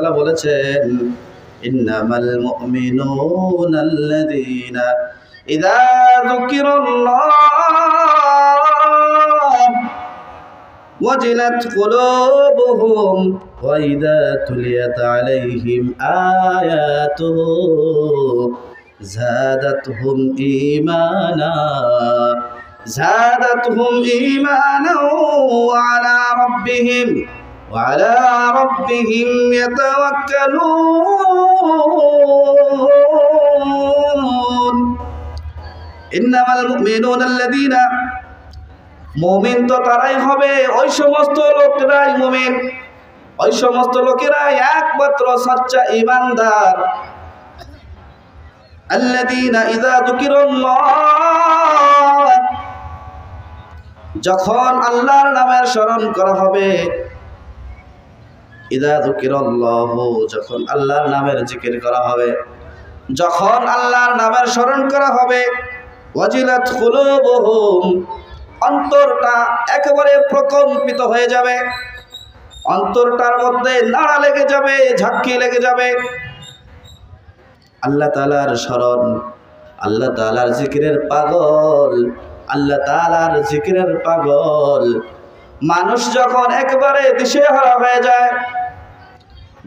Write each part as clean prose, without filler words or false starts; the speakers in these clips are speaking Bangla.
তাআলা বলেছেন ইন্নামাল মুমিনুনাল্লাযীনা ইযা যুকিরাল্লাহ ওয়াজিলাত কুলুবুহুম ওয়া ইযা তুলিয়াত আলাইহিম আয়াতুহু زادتهم إيمانا وعلى ربهم يتوكلون إنما المؤمنون الذين মুমিন তো তারাই হবে ওই সমস্ত লোকেরাই মুমিন, ওই সমস্ত লোকেরাই একমাত্র সচ্চা ঈমানদার আল্লাযীনা ইযা যুকিরাল্লাহ, যখন আল্লাহর নামের স্মরণ করা হবে, ইযা যুকিরাল্লাহু, যখন আল্লাহর নামের জিকির করা হবে, যখন আল্লাহর নামের স্মরণ করা হবে, ওয়াজিলাত কুলুবুহুম, অন্তরটা একেবারে প্রকম্পিত হয়ে যাবে, অন্তরটার মধ্যে নাড়া লেগে যাবে, ঝাঁকি লেগে যাবে। আল্লাহ তাআলার স্মরণ, আল্লাহ তাআলার জিকিরের পাগল, আল্লাহ তাআলার জিকিরের পাগল। মানুষ যখন একবারে দিশেহারা হয়ে যায়,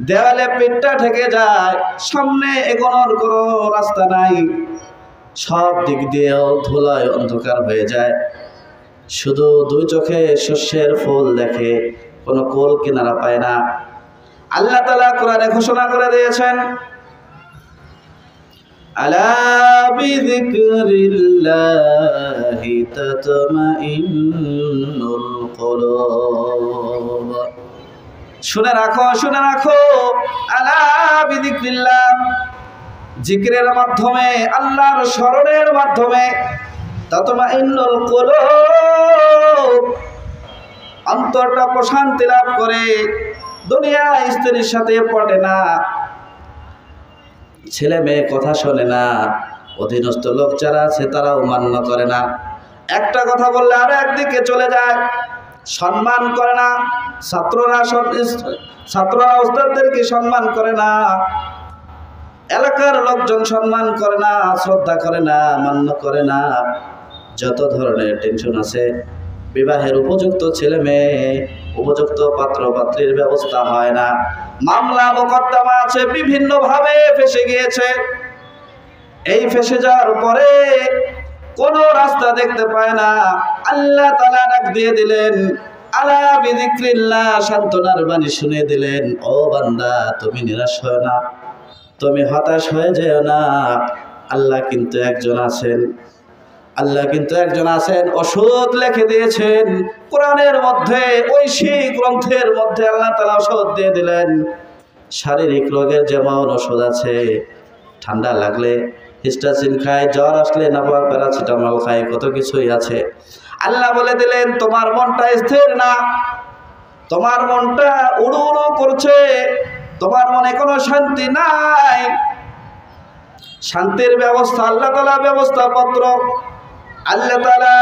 দেওয়ালে পিঠটা ঠেকে যায়, সামনে এগোনোর কোনো রাস্তা নাই, সব দিক দিয়েও ধুলায় অন্ধকার হয়ে যায়, শুধু দুই চোখে শস্যের ফুল দেখে, কোনো কোল কিনারা পায় না। আল্লাহ তাআলা কোরআনে ঘোষণা করে দিয়েছেন আলা বিযিকরিল্লাহি তাতমাইন্নুল কুলুব। শুনে রাখো, শুনে রাখো, আলা বিযিকরিল্লাহ, জিকিরের মাধ্যমে, আল্লাহর স্মরণের মাধ্যমে তাতমাইন্নুল কুলুব, অন্তরটা প্রশান্তি লাভ করে। দুনিয়া স্ত্রীর সাথে পটে না, ছেলে মেয়ে কথা শোনে না, অধীনস্থ লোক যারা আছে তারাও মান্য করে না, একটা কথা বললে আরো একদিকে চলে যায়, সম্মান করে না, ছাত্ররা ওস্তাদদেরকে সম্মান করে না, এলাকার লোকজন সম্মান করে না, শ্রদ্ধা করে না, মান্য করে না। যত ধরনের টেনশন আছে, বিবাহের উপযুক্ত ছেলে মেয়ে, উপযুক্ত পাত্র পাত্রীর ব্যবস্থা হয় না, মামলা মোকদ্দমা আছে, বিভিন্নভাবে ফেসে গিয়েছে। এই ফেসে যাওয়ার পরে কোনো রাস্তা দেখতে পায় না। আল্লাহ তাআলা ডাক দিয়ে দিলেন আলা বিযিকরিল্লাহ, সান্ত্বনার বাণী শুনে দিলেন, ও বান্দা তুমি নিরাশ হয় না, তুমি হতাশ হয়ে যেও না, আল্লাহ কিন্তু একজন আছেন, আল্লাহ কিন্তু একজন আছেন, ওষুধ লিখে দিয়েছেন কোরআনের মধ্যে, ঐশী গ্রন্থের মধ্যে আল্লাহ তাআলা ওষুধ দিয়ে দিলেন। শারীরিক রোগের যেমন ওষুধ আছে, ঠান্ডা লাগলে হিস্টাচিন খায়, জ্বর আসলে নাপা প্যারাসিটামল খায়, কত কিছুই আছে। আল্লাহ বলে দিলেন তোমার মনটা স্থির না, তোমার মনটা উড়ু উড়ু করছে, তোমার মনে কোনো শান্তি নাই, শান্তির ব্যবস্থা আল্লাহ তাআলা ব্যবস্থাপত্র আল্লাহ তাআলা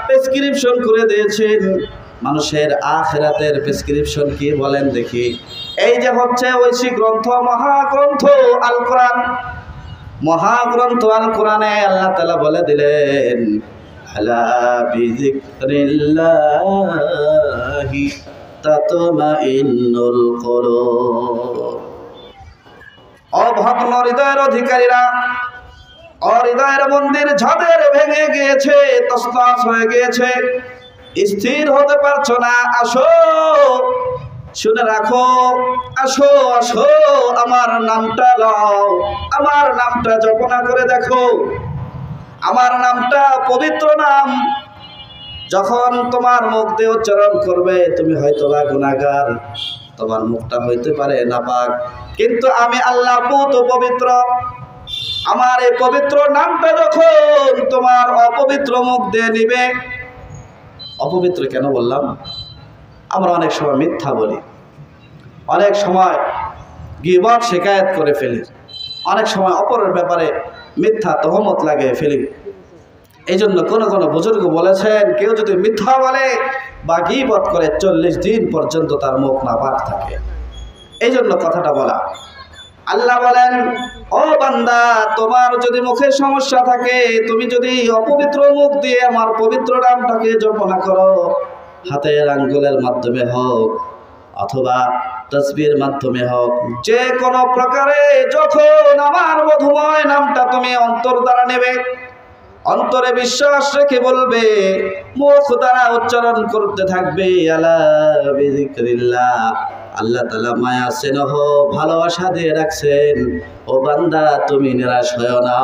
প্রেসক্রিপশন করে দিয়েছেন। মানুষের আখিরাতের প্রেসক্রিপশন কি বলেন দেখি? এই যে হচ্ছে ঐশী গ্রন্থ, মহাগ্রন্থ আল কোরআন, মহাগ্রন্থ আল কোরআনে আল্লাহ তাআলা বলে দিলেন আলা বিযিকরিল্লাহি তাতমাইন্নুল কুলুব। অভগ্ন হৃদয়ের অধিকারীরা, হৃদয়ের মন্দির যাদের ভেঙে গিয়েছে, তছনছ হয়ে গিয়েছে, স্থির হতে পারছো না, আসো, শুনে রাখো, আসো, আসো, আমার নামটা লও, আমার নামটা জপনা করে দেখো, আমার নামটা পবিত্র নাম। যখন তোমার মুখ দিয়ে উচ্চারণ করবে, তুমি হয়তো বা গুনাহগার, তোমার মুখটা হইতে পারে নাপাক, কিন্তু আমি আল্লাহ পুত পবিত্র। আমার এই পবিত্র নামটা যখন তোমার অপবিত্র মুখ দিয়ে নিবে, অপবিত্র কেন বললাম? আমরা অনেক সময় মিথ্যা বলি, অনেক সময় গীবত শিকায়ত করে ফেলি, অনেক সময় অপরের ব্যাপারে মিথ্যা তহমত লাগিয়ে ফেলি। এই জন্য কোনো কোনো বুজুর্গ বলেছেন, কেউ যদি মিথ্যা বলে বা গীবত করে 40 দিন পর্যন্ত তার মুখ নাপাক থাকে। এই জন্য কথাটা বলা। আল্লাহ বলেন, ও বান্দা, তোমার যদি মুখের সমস্যা থাকে, তুমি যদি অপবিত্র মুখ দিয়ে আমার পবিত্র নামটাকে জপনা করো, হাতের আঙ্গুলের মাধ্যমে হোক অথবা তাসবির মাধ্যমে হোক, যে কোনো প্রকারে যখন আমার মধুময় নামটা তুমি অন্তর দ্বারা নেবে, অন্তরে বিশ্বাস রেখে বলবে, মুখ দ্বারা উচ্চারণ করতে থাকবে, আলা বিযিকরিল্লাহ, আল্লাহ তাআলা মায়া স্নেহ ভালোবাসা দিয়ে রাখছেন। ও বান্দা, তুমি নিরাশ হয়ো না,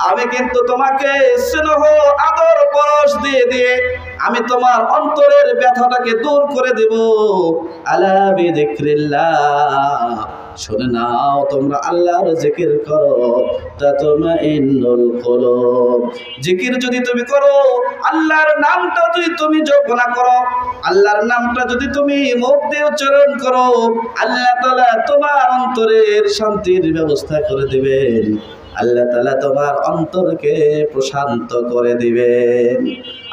আমি কিন্তু তোমাকে স্নেহ আদর পরশ দিয়ে দিয়ে আমি তোমার অন্তরের ব্যথাটাকে দূর করে দেব। আলা বিযিকরিল্লাহ, শুনে নাও, তোমরা আল্লাহর জিকির করো, তাতমাইন্নুল কুলুব। জিকির যদি তুমি করো, আল্লাহর নামটা যদি তুমি জপনা করো, আল্লাহর নামটা যদি তুমি মুখ দিয়ে উচ্চারণ করো, আল্লাহ তাআলা তোমার অন্তরের শান্তির ব্যবস্থা করে দিবেন। আল্লাহ তাআলা তোমার অন্তরকে প্রশান্ত করে দিবেন।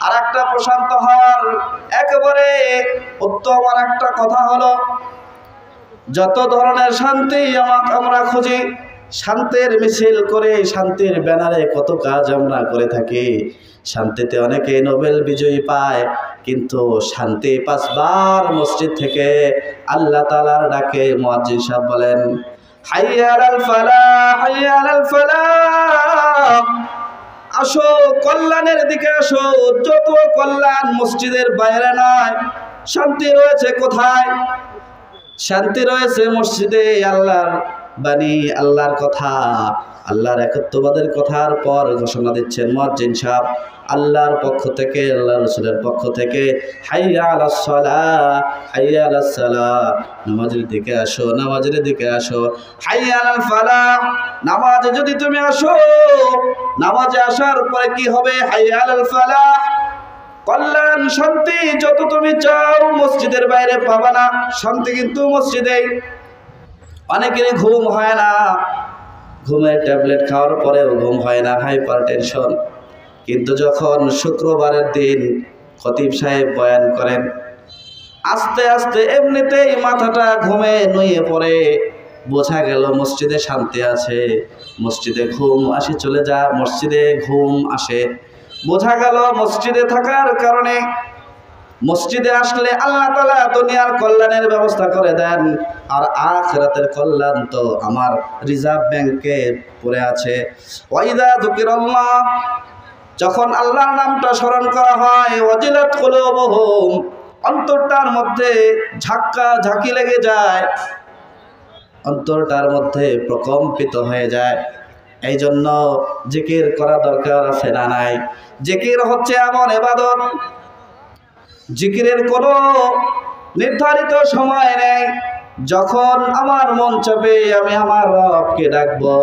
আর একটা প্রশান্ত হওয়ার একেবারে উত্তম আর একটা কথা হলো, যত ধরনের শান্তি আমরা খুঁজি, শান্তির মিছিল করে, শান্তির ব্যানারে কত কাজ আমরা করে থাকি। শান্তিতে অনেকে নোবেল বিজয়ী পায়, কিন্তু শান্তি 5 বার মসজিদ থেকে আল্লাহ তাআলার ডাকে মুয়াজ্জিন সাহেব বলেন, হাইয়া আলাল ফালাহ, হাইয়া আলাল ফালাহ, আসো কল্যাণের দিকে আসো। যত কল্যাণ মসজিদের বাইরে নয়। শান্তি রয়েছে কোথায়? শান্তি রয়েছে মসজিদে। আল্লাহর বাণী, আল্লাহর কথা, আল্লাহর একত্ববাদের কথার পর ঘোষণা দিচ্ছেন মুয়াজ্জিন সাহেব আল্লাহর পক্ষ থেকে, আল্লাহ রাসূলের পক্ষ থেকে, হাইয়া আলাস সালাহ, হাইয়া আলাস সালাহ, নামাজের দিকে আসো, নামাজের দিকে আসো। হাইয়া আলাল ফালাহ, নামাজে যদি তুমি আসো, নামাজে আসার পরে কি হবে? হাইয়া আলাল ফালাহ, কল্যাণ শান্তি যত তুমি চাও মসজিদের বাইরে পাবা না। শান্তি কিন্তু মসজিদেই। অনেকেরই ঘুম হয় না, ঘুমের ট্যাবলেট খাওয়ার পরেও ঘুম হয় না, হাইপার টেনশন। কিন্তু যখন শুক্রবারের দিন খতিব সাহেব বয়ান করেন, আস্তে আস্তে এমনিতেই মাথাটা ঘুমে নুয়ে পড়ে, বোঝা গেল মসজিদে শান্তি আছে। মসজিদে ঘুম আসে, চলে যা, মসজিদে ঘুম আসে। বোঝা গেল মসজিদে থাকার কারণে, মসজিদে আসলে আল্লাহ তাআলা দুনিয়ার কল্যাণের ব্যবস্থা করে দেন, আর আখিরাতের কল্যাণ তো আমার রিজার্ভ ব্যাংকে পড়ে আছে। ওয়াইদা যুকিরাল্লাহ, যখন আল্লাহর নামটা স্মরণ করা হয়, ওয়াজিলাত কুলুবুহুম, অন্তরটার মধ্যে ঝাক্কা ঝাঁকি লেগে যায়, অন্তরটার মধ্যে প্রকম্পিত হয়ে যায়। এই জন্য জিকির করা দরকার আছে না নাই? জিকির হচ্ছে এমন ইবাদত, জিকিরের কোনো নির্ধারিত সময় নেই। যখন আমার মন চাবে আমি আমার রবকে ডাকবো।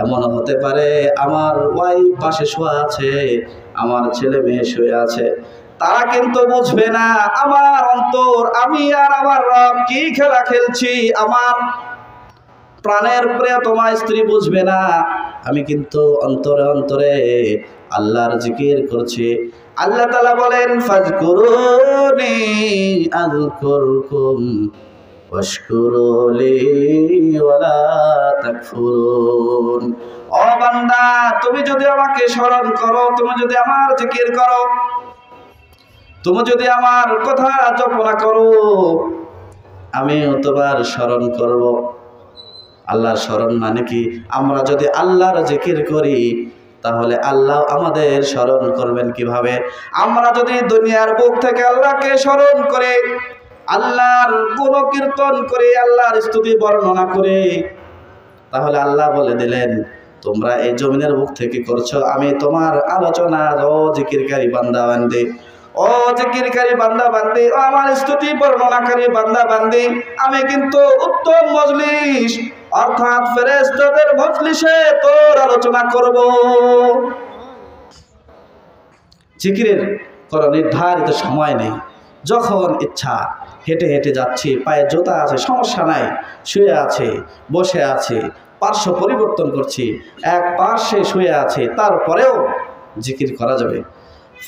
এমন হতে পারে আমার ওয়াইফ পাশে শোয়া আছে, আমার ছেলে মেয়ে শুয়ে আছে, তারা কিন্তু বুঝবে না আমার অন্তর, আমি আর আমার রব কি খেলা খেলছি। আমার প্রাণের প্রিয়তমা স্ত্রী বুঝবে না আমি কিন্তু অন্তরে অন্তরে আল্লাহর জিকির করছি। আল্লাহ তাআলা বলেন, ফাজকুরুনি আযকুরকুম ওয়াশকুরুলি ওয়ালা তাকফুরুন। ও বান্দা, তুমি যদি আমাকে স্মরণ করো, তুমি যদি আমার জিকির করো, তুমি যদি আমার কথা জপনা করো, আমিও তোমার স্মরণ করব। আল্লাহর স্মরণ মানে কি? আমরা যদি আল্লাহর জিকির করি, তাহলে আল্লাহ আমাদের স্মরণ করবেন কিভাবে? আমরা যদি দুনিয়ার বুক থেকে আল্লাহকে স্মরণ করে, আল্লাহর গুণকীর্তন করে, আল্লাহর স্তুতি বর্ণনা করে, তাহলে আল্লাহ বলে দিলেন, তোমরা এই জমিনের বুক থেকে করছো, আমি তোমার আলোচনা, ও জিকিরকারী বান্দা বান্দি, ও জিকিরকারী বান্দা বান্দি, ও আমার স্তুতি বর্ণনাকারী বান্দা বান্দি, আমি কিন্তু উত্তম মজলিস অর্থাৎ ফেরেশতাদের মজলিসে তোর আলোচনা করব। জিকিরের কোনো নির্ধারিত সময় নেই, যখন ইচ্ছা হেঁটে হেঁটে যাচ্ছি, পায়ে জুতা আছে সমস্যা নাই, শুয়ে আছে, বসে আছে, পার্শ্ব পরিবর্তন করছি, এক পার্শ্বে শুয়ে আছে, তারপরেও জিকির করা যাবে।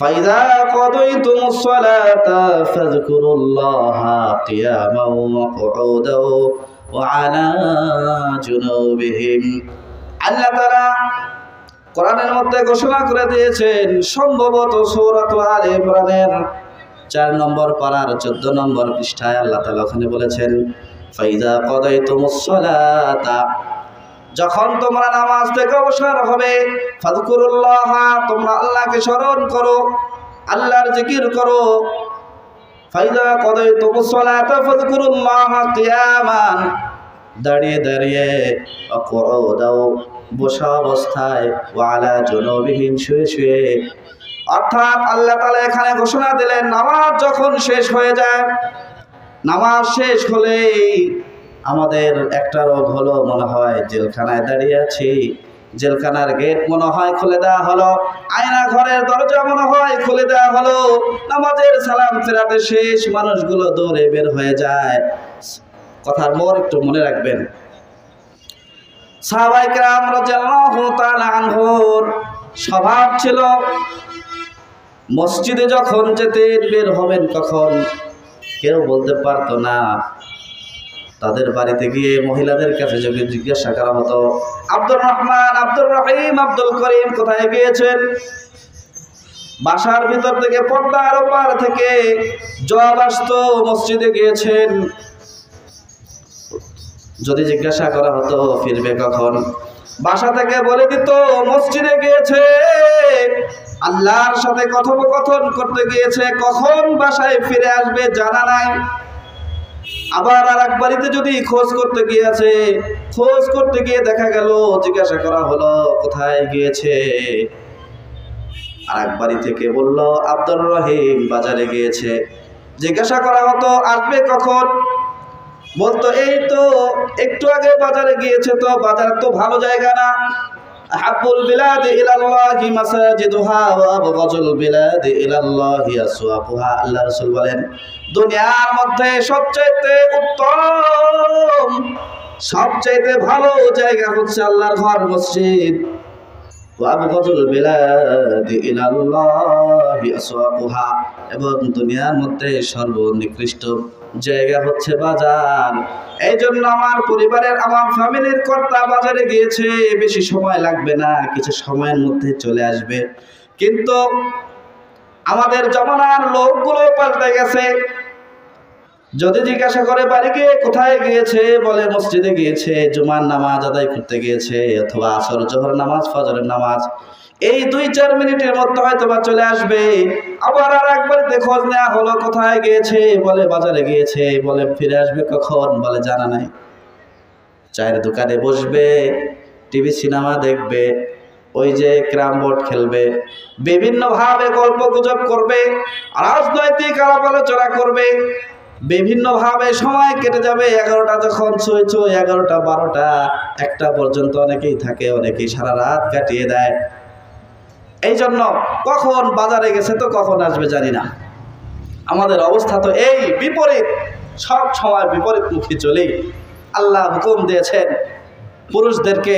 ফাইদা কদাইতুমুস সালাতা ফাযকুরুল্লাহা কিয়ামান ওয়া কুউদাও ওয়া আলা জুনুবিহিম। আল্লাহ তাআলা কোরআনের মধ্যে ঘোষণা করে দিয়েছেন, সম্ভবত সূরাত আলে ইমরানের 4 নম্বর পারার 14 নম্বর পৃষ্ঠায় আল্লাহ তাআলা ওখানে বলেছেন, ফাইদা কদাইতুমুস সালাতা, যখন তোমরা নামাজ থেকে অবসর হবে, ফাযকুরুল্লাহ, তোমরা আল্লাহকে স্মরণ করো, আল্লাহর জিকির করো। ফাইদা কদাইতুমুস সালাতা ফাযকুরুল্লাহ কিয়ামান, দাঁড়িয়ে দাঁড়িয়ে, ওয়া কুউদাও, বসা অবস্থায়, ওয়া আলা জুনুবিহিম, শুয়ে শুয়ে। অর্থাৎ আল্লাহ তাআলা এখানে ঘোষণা দিলেন, নামাজ যখন শেষ হয়ে যায়, নামাজ শেষ হলেই আমাদের একটা রোগ হলো, মনে হয় জেলখানায় দাঁড়িয়ে আছি, জেলখানার গেট মনে হয় খুলে দেওয়া হলো, আয়না ঘরের দরজা মনে হয় খুলে দেওয়া হলো। নামাজের সালাম ফেরাতে শেষ, মানুষগুলো দৌড়ে বের হয়ে যায়। কথার মোড় একটু মনে রাখবেন। সাহাবায়ে কেরাম রাদিয়াল্লাহু তাআলা আনহুর স্বভাব ছিল, মসজিদে যখন যেতেন, বের হবেন কখন কেউ বলতে পারতো না। তাদের বাড়িতে গিয়ে মহিলাদের কাছে যদি জিজ্ঞাসা করা হতো, আব্দুর রহমান, আব্দুর রহিম, আব্দুল করিম কোথায় গিয়েছেন, বাসার ভিতর থেকে পর্দার ওপার থেকে জবাব আসতো, মসজিদে গিয়েছেন। যদি জিজ্ঞাসা করা হতো ফিরবে কখন, বাসা থেকে বলে দিত মসজিদে গিয়েছে, আল্লাহর সাথে কথোপকথন করতে গিয়েছে, কখন বাসায় ফিরে আসবে জানা নাই। আবার আর এক বাড়িতে যদি খোঁজ করতে গিয়েছে, খোঁজ করতে গিয়ে দেখা গেল, জিজ্ঞাসা করা হলো কোথায় গিয়েছে, আর এক বাড়ি থেকে বলল আব্দুর রহিম বাজারে গিয়েছে। জিজ্ঞাসা করা হতো আসবে কখন, বলতো এই তো একটু আগে বাজারে গিয়েছে, তো বাজার তো ভালো জায়গা না। আহাব্বুল বিলাদি ইলাল্লাহি মাসাজিদুহা ওয়া আবগাজুল বিলাদি ইলাল্লাহি আসওয়াকুহা। আল্লাহ রাসূল বলেন, দুনিয়ার মধ্যে সবচেয়ে উত্তম, সবচেয়ে ভালো জায়গা হচ্ছে আল্লাহর ঘর, মসজিদ। ওয়া আবগাজুল বিলাদি ইলাল্লাহি আসওয়াকুহা, এবং দুনিয়ার মধ্যে সর্বনিকৃষ্ট জায়গা হচ্ছে বাজার। এই জন্য আমার পরিবারের, আমার ফ্যামিলির কর্তা বাজারে গিয়েছে, বেশি সময় লাগবে না, কিছু সময়ের মধ্যে চলে আসবে। কিন্তু আমাদের জমানার লোকগুলো পাল্টে গেছে। যদি জিজ্ঞাসা করে বাড়ি গিয়ে কোথায় গিয়েছে, বলে মসজিদে গিয়েছে, জুমার নামাজ আদায় করতে গিয়েছে, অথবা আসর জোহর নামাজ, ফজরের নামাজ, এই 2-4 মিনিটের মধ্যে হয়তো বা চলে আসবে। আবার আর একবারে খোঁজ নেওয়া হলো কোথায় গিয়েছে, বলে বাজারে গিয়েছে, বলে ফিরে আসবে কখন, বলে জানা নাই। চায়ের দোকানে বসবে, টিভি সিনেমা দেখবে, ওই যে ক্যারাম বোর্ড খেলবে, বিভিন্নভাবে গল্প গুজব করবে, রাজনৈতিক আলাপ আলোচনা করবে, বিভিন্নভাবে সময় কেটে যাবে। 11টা যখন ছুঁই 11টা, 12টা, 1টা পর্যন্ত অনেকেই থাকে, অনেকেই সারা রাত কাটিয়ে দেয়। এই জন্য কখন বাজারে গেছে তো কখন আসবে জানি না। আমাদের অবস্থা তো এই বিপরীত, সব সময় বিপরীতমুখী চলেই। আল্লাহ হুকুম দিয়েছেন পুরুষদেরকে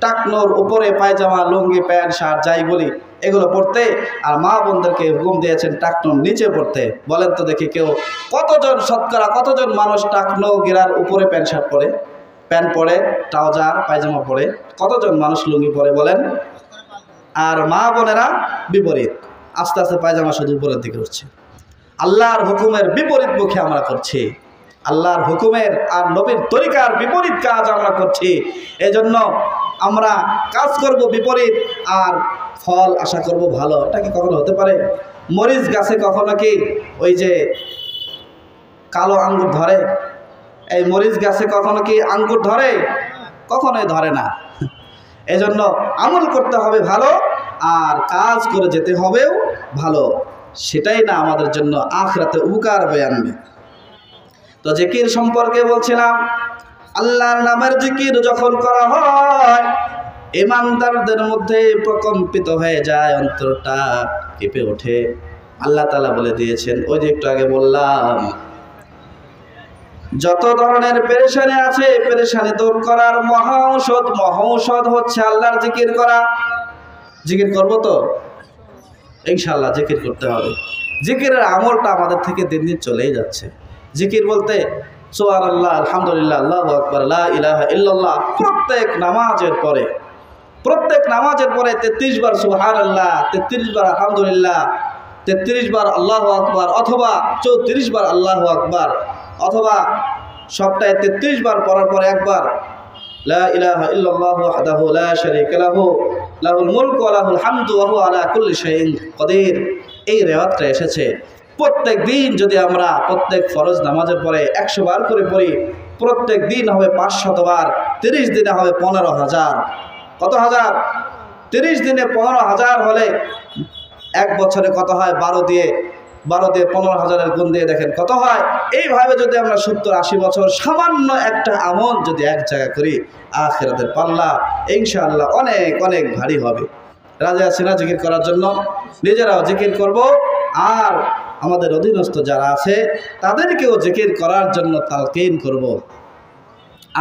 টাকনোর উপরে পায়জামা, লুঙ্গি, প্যান্ট, শার্ট যাই বলি এগুলো পরতে, আর মা বোনদেরকে হুকুম দিয়েছেন টাকনোর নিচে পড়তে। বলেন তো দেখি, কেউ কতজন, শতকরা কতজন মানুষ টাকনো গিরার উপরে প্যান্ট শার্ট পরে, প্যান্ট পরে, ট্রাউজার পায়জামা পরে, কতজন মানুষ লুঙ্গি পরে বলেন? আর মা বোনেরা বিপরীত, আস্তে আস্তে পায়জামা শুধু উপরের দিকে উঠছে। আল্লাহর হুকুমের বিপরীত মুখে আমরা করছি, আল্লাহর হুকুমের আর নবীর তরিকার বিপরীত কাজ আমরা করছি। এজন্য আমরা কাজ করব বিপরীত, আর ফল আশা করব ভালো। এটা কি কখনো হতে পারে? মরিচ গাছে কখনো কি ওই যে কালো আঙ্গুর ধরে? এই মরিচ গাছে কখনো কি আঙ্গুর ধরে? কখনোই ধরে না। এজন্য আমল করতে হবে ভালো, আর কাজ করে যেতে হবেও ভালো। সেটাই না আমাদের জন্য আখিরাতে উপকার হয়ে আনবে। তো জিকির সম্পর্কে বলছিলাম, আল্লাহর নামের জিকির যখন করা হয়, ইমানদারদের মধ্যে প্রকম্পিত হয়ে যায়, অন্তরটা কেঁপে ওঠে। আল্লাহ তাআলা বলে দিয়েছেন, ওই যে একটু আগে বললাম, যত ধরনের পেরেশানি আছে, পেরেশানি দূর করার মহা ঔষধ হচ্ছে আল্লাহর জিকির করা। জিকির করব তো? ইনশাআল্লাহ জিকির করতে হবে। জিকিরের আমলটা আমাদের থেকে দিন দিন চলেই যাচ্ছে। জিকির বলতে সুবহানাল্লাহ, আলহামদুলিল্লাহ, আল্লাহু আকবার, লা ইলাহা ইল্লাল্লাহ প্রত্যেক নামাজের পরে 33 বার সুবহানাল্লাহ, 33 বার আলহামদুলিল্লাহ, 33 বার আল্লাহু আকবার, অথবা 34 বার আল্লাহু আকবার, অথবা সবটায় 33 বার পড়ার পরে একবার লা ইলাহা ইল্লাল্লাহু ওয়াহদাহু লা শারীকা লাহু লাহুল মুলকু ওয়া লাহুল হামদু ওয়া হুয়া আলা কুল্লি শাইইন কাদির। এই রিওয়ায়াতটা এসেছে। প্রত্যেক দিন যদি আমরা প্রত্যেক ফরজ নামাজের পরে 100 বার করে পড়ি, প্রত্যেক দিন হবে 500 বার, 30 দিনে হবে 15,000। কত হাজার? 30 দিনে 15,000 হলে এক বছরে কত হয়? 12 দিয়ে 15,000-এর গুণ দিয়ে দেখেন কত হয়। এইভাবে যদি আমরা 70-80 বছর সামান্য একটা আমল যদি এক জায়গা করি, আখিরাতের পাল্লা ইনশাআল্লাহ অনেক অনেক ভারী হবে। রাজি আছি না জিকির করার জন্য? নিজেরাও জিকির করব, আর আমাদের অধীনস্থ যারা আছে তাদেরকেও জিকির করার জন্য তালকিন করব।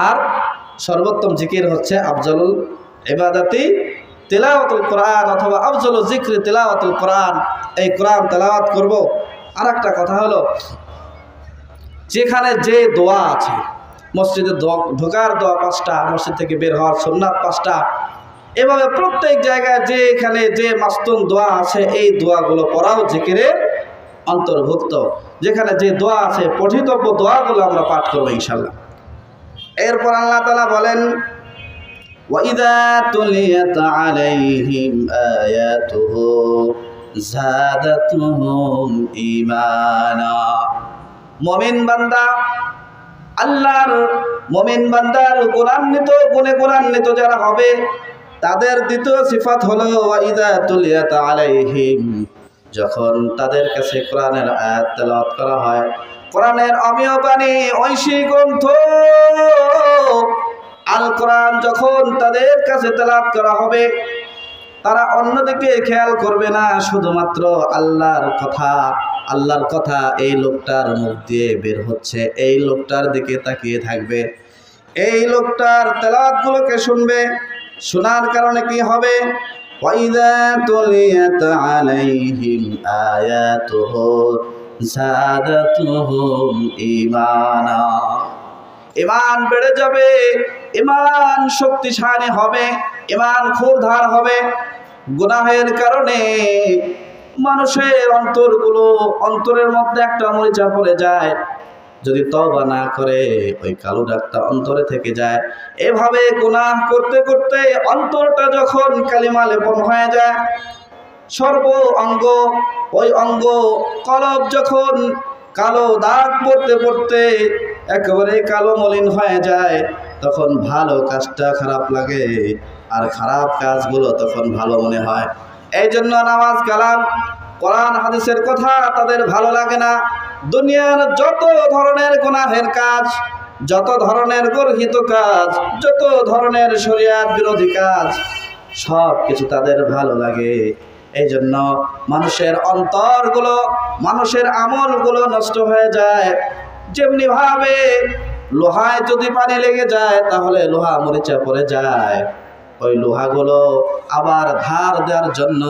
আর সর্বোত্তম জিকির হচ্ছে আফজলুল ইবাদাতি তিলাওয়াতুল কোরআন, অথবা আফজলু যিকরি তিলাওয়াতুল কোরআন। এই কোরআন তেলাওয়াত করব। আর একটা কথা হলো, যেখানে যে দোয়া আছে, মসজিদে ঢোকার দোয়া 5টা, মসজিদ থেকে বের হওয়ার সুন্নাত 5টা, এভাবে প্রত্যেক জায়গায় যেখানে যে মাসতুন দোয়া আছে এই দোয়াগুলো পড়াও জিকিরের অন্তর্ভুক্ত। যেখানে যে দোয়া আছে পঠিতব্য দোয়াগুলো আমরা পাঠ করবো ইনশাআল্লাহ। এরপর আল্লাহ তাআলা বলেন, وَإِذَا تُلِيَتْ عَلَيْهِمْ آيَاتُهُ زَادَتْهُمْ إِيمَانًا। মুমিন বান্দা, আল্লাহর মুমিন বান্দার কোরআনিত গুণে কোরআনিত যারা হবে তাদের দ্বিতীয় সিফাত হলো ওয়াইদা তুলিয়াত আলাইহিম, যখন তাদের কাছে কোরআনের আয়াত তেলাওয়াত করা হয়, কোরআনের অমীয় বাণী ঐশী গ্রন্থ আল কোরআন যখন তাদের কাছে তেলাওয়াত করা হবে, তারা অন্যদিকে খেয়াল করবে না, শুধুমাত্র আল্লাহর কথা এই লোকটার মুখ দিয়ে বের হচ্ছে, এই লোকটার দিকে তাকিয়ে থাকবে, এই লোকটার তেলাওয়াতগুলোকে শুনবে। শোনার কারণে কি হবে? ওয়াইদা তুলিয়াত আলাইহিম আয়াতুহু যাদাতুহুম ঈমানা। ঈমান বেড়ে যাবে, ঈমান শক্তিশালী হবে, ঈমান ক্ষুরধার হবে। গুনাহের কারণে মানুষের অন্তরের মধ্যে একটা মরিচা পড়ে যায়, যদি তওবা না করে ওই কালো দাগটা অন্তরে থেকে যায়। এভাবে গুনাহ করতে করতে অন্তরটা যখন কালিমা লেপন হয়ে যায়, সর্ব অঙ্গ ওই অঙ্গ কলব যখন কালো দাগ পড়তে পড়তে একেবারে কালো মলিন হয়ে যায়, তখন ভালো কাজটা খারাপ লাগে, আর খারাপ কাজগুলো তখন ভালো মনে হয়। এই জন্য নামাজ কালাম কোরআন হাদিসের কথা তাদের ভালো লাগে না। দুনিয়ার যত ধরনের গুনাহের কাজ, যত ধরনের গর্হিত কাজ, যত ধরনের শরিয়াত বিরোধী কাজ, সব কিছু তাদের ভালো লাগে। এই জন্য মানুষের অন্তরগুলো, মানুষের আমলগুলো নষ্ট হয়ে যায়। যেমনি ভাবে লোহায় যদি পানি লেগে যায় তাহলে লোহা মরিচা পড়ে যায়, ওই লোহাগুলো আবার ধার দেওয়ার জন্য,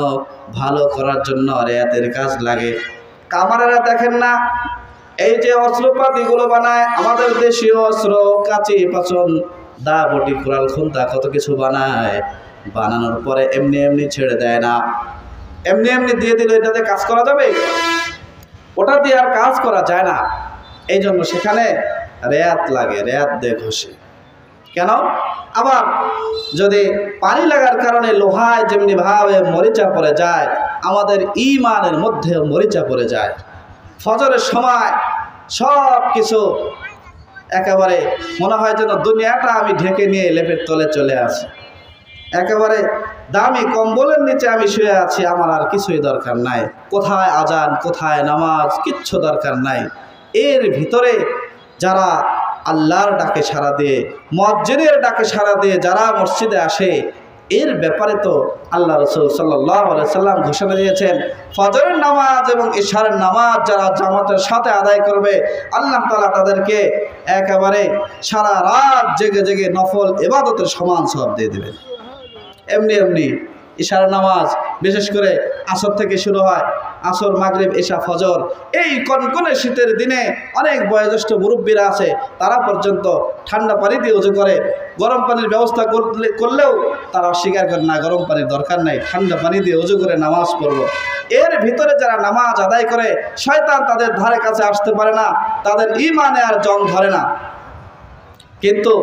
ভালো করার জন্য রেয়াতের কাজ লাগে। কামারেরা দেখেন না, এই যে অস্ত্রপাতিগুলো বানায়, আমাদের দেশীয় অস্ত্র, কাঁচি পাচন দা বটি কুড়াল খুন্তা কত কিছু বানায়, বানানোর পরে এমনি এমনি ছেড়ে দেয় না, এমনি এমনি দিয়ে দিলে এটাতে কাজ করা যাবে? ওটা দিয়ে আর কাজ করা যায় না। এই জন্য সেখানে রেয়াত লাগে, রেয়াত দিয়ে ঘষে। কেন? আবার যদি পানি লাগার কারণে লোহায় যেমনি ভাবে মরিচা পড়ে যায়, আমাদের ঈমানের মধ্যে মরিচা পড়ে যায়। ফজরের সময় সব কিছু একেবারে মনে হয় যেন দুনিয়াটা আমি ঢেকে নিয়ে লেপের তলে চলে আসি, একেবারে দামি কম্বলের নিচে আমি শুয়ে আছি, আমার আর কিছুই দরকার নাই। কোথায় আজান, কোথায় নামাজ, কিচ্ছু দরকার নাই। এর ভিতরে যারা আল্লাহর ডাকে সাড়া দিয়ে, মুয়াজ্জিনের ডাকে সাড়া দিয়ে যারা মসজিদে আসে, এর ব্যাপারে তো আল্লাহ রাসূল সাল্লাল্লাহু আলাইহি সাল্লাম ঘোষণা দিয়েছেন, ফজরের নামাজ এবং ইশারের নামাজ যারা জামাতের সাথে আদায় করবে, আল্লাহ তাআলা তাদেরকে একেবারে সারা রাত জেগে জেগে নফল ইবাদতের সমান সওয়াব দিয়ে দেবেন। এমনি এমনি ইশার নামাজ বিশেষ করে আসর থেকে শুরু হয়, আসর, মাগরিব, এশা, ফজর। এই কনকনে শীতের দিনে অনেক বয়োজ্যেষ্ঠ মুরব্বীরা আছে, তারা পর্যন্ত ঠান্ডা পানি দিয়ে ওযু করে। গরম পানির ব্যবস্থা করলেও তারা অস্বীকার করে না, গরম পানির দরকার নাই, ঠান্ডা পানি দিয়ে ওযু করে নামাজ পড়ব। এর ভিতরে যারা নামাজ আদায় করে, শয়তান তাদের ধারে কাছে আসতে পারে না, তাদের ঈমানে আর জং ধরে না। কিন্তু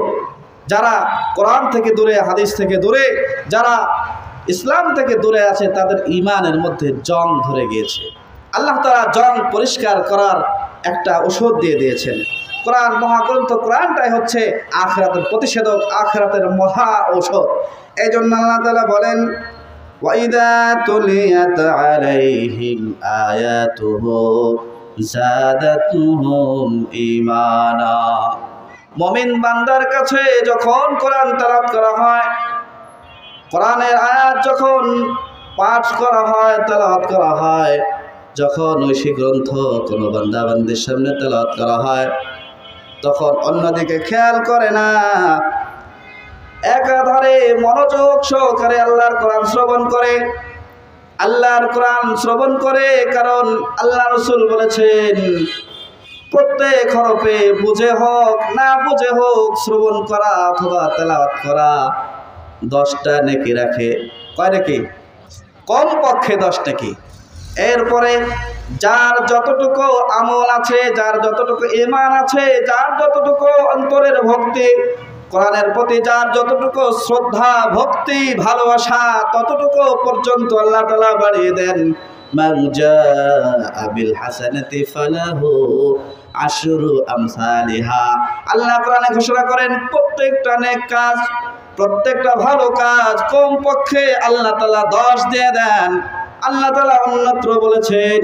যারা কোরআন থেকে দূরে, হাদিস থেকে দূরে, যারা ইসলাম থেকে দূরে আছে, তাদের ঈমানের মধ্যে জং ধরে গিয়েছে। আল্লাহ তাআলা জং পরিষ্কার করার একটা ওষুধ দিয়ে দিয়েছেন। কোরআন, মহাগ্রন্থ কোরআনটাই হচ্ছে আখিরাতের প্রতিষেধক, আখিরাতের মহা ঔষধ। এই জন্য আল্লাহ তাআলা বলেন, وَإِذَا تُلِيَتْ عَلَيْهِمْ آيَاتُهُ زَادَتْهُمْ ঈমানা। মুমিন বান্দার কাছে যখন কোরআন তেলাওয়াত করা হয়, কোরআনের আয়াত যখন পাঠ করা হয়, তেলাওয়াত করা হয়, যখন ঐশী গ্রন্থ কোনো বান্দা বান্দির সামনে তেলাওয়াত করা হয়, তখন অন্যদিকে খেয়াল করে না, একাধারে মনোযোগ সহকারে আল্লাহর কোরআন শ্রবণ করে, আল্লাহর কোরআন শ্রবণ করে। কারণ আল্লাহ রাসূল বলেছেন, প্রত্যেক হরফে বুঝে হোক না বুঝে হোক শ্রবণ করা অথবা তেলাওয়াত করা 10টা নেকি রাখে। কয় নেকি? কমপক্ষে 10 নেকি। এরপরে যার যতটুকু আমল আছে, যার যতটুকু ঈমান আছে, যার যতটুকু অন্তরের ভক্তি, কোরআনের প্রতি যার যতটুকু শ্রদ্ধা, ভক্তি, ভালোবাসা, ততটুকু পর্যন্ত আল্লাহ তাআলা বাড়িয়ে দেন। মান জাআ বিল হাসানাতি ফালাহু আশরু আমসালিহা। আল্লাহ কোরআনে ঘোষণা করেন, প্রত্যেকটা নেক কাজ, প্রত্যেকটা ভালো কাজ কমপক্ষে আল্লাহ তাআলা 10 দিয়ে দেন। আল্লাহ তাআলা অন্যত্র বলেছেন,